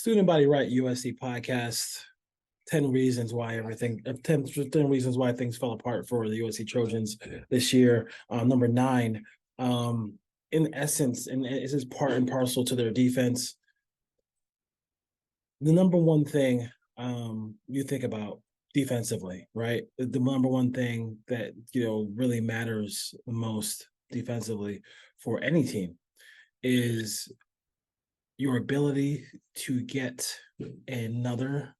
Student Body Right USC podcast. 10 reasons why 10 reasons why things fell apart for the USC Trojans this year. Number 9, in essence, and this is part and parcel to their defense. The number one thing you think about defensively, right? The number one thing that really matters the most defensively for any team is your ability to get another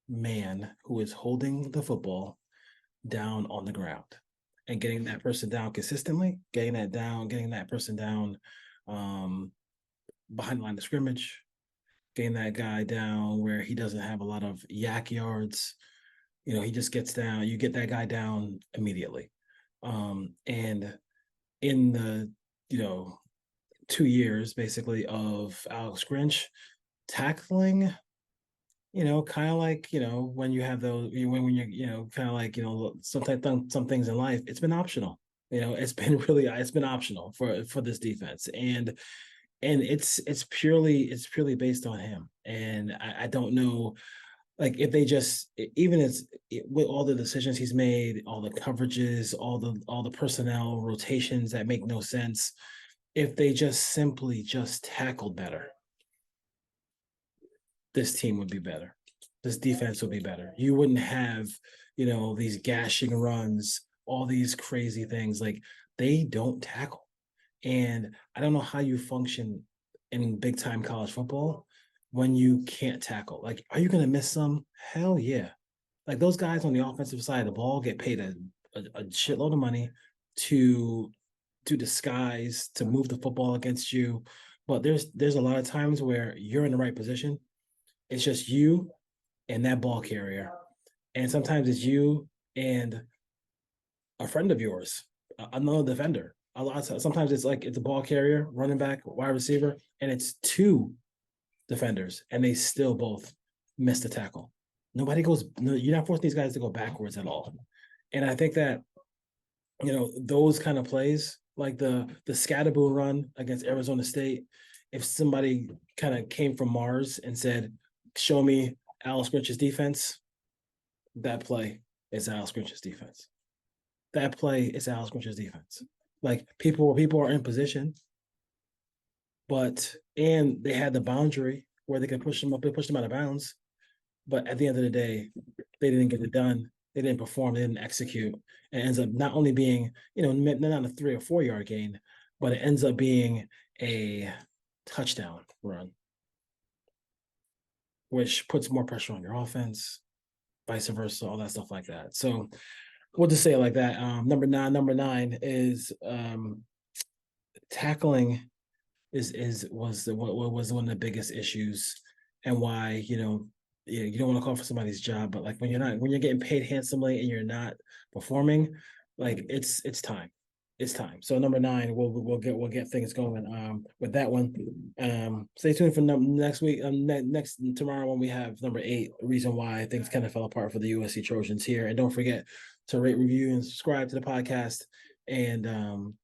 man who is holding the football down on the ground and getting that person down consistently, getting that person down behind the line of scrimmage, getting that guy down where he doesn't have a lot of yak yards. He just gets down. You get that guy down immediately. And in the, 2 years basically of Alex Grinch, tackling, kind of like, when you have those, when you're, kind of like, sometimes some things in life, it's been optional. It's been optional for this defense. And it's purely based on him. And I don't know, like, if they just, even with all the decisions he's made, all the coverages, all the personnel rotations that make no sense, if they just simply just tackled better, this team would be better. This defense would be better. You wouldn't have, these gashing runs, all these crazy things. Like, they don't tackle. And I don't know how you function in big time college football when you can't tackle. Like, are you going to miss some? Hell yeah. Like, those guys on the offensive side of the ball get paid a shitload of money to disguise, to move the football against you. But there's a lot of times where you're in the right position. It's just you and that ball carrier. And sometimes it's you and a friend of yours, another defender. A lot of times, sometimes it's a ball carrier, running back, wide receiver, and it's two defenders, and they still both miss the tackle. You're not forcing these guys to go backwards at all. And I think that, those kind of plays, like the Scatterboon run against Arizona State, if somebody kind of came from Mars and said, show me Alex Grinch's defense, that play is Alex Grinch's defense. That play is Alex Grinch's defense. Like, people are in position, and they had the boundary where they could push them up, they pushed them out of bounds. But at the end of the day, they didn't get it done. They didn't perform. They didn't execute. And it ends up not only being, not a 3 or 4 yard gain, but it ends up being a touchdown run, which puts more pressure on your offense, vice versa, all that stuff like that. So we'll just say it like that. Number nine is tackling was one of the biggest issues, and why, you don't want to call for somebody's job, but like, when you're getting paid handsomely and you're not performing, like, it's time. It's time. So number 9, we'll get things going with that one. Stay tuned for next week. Tomorrow, when we have number 8, reason why things kind of fell apart for the USC Trojans here. And don't forget to rate, review, and subscribe to the podcast. And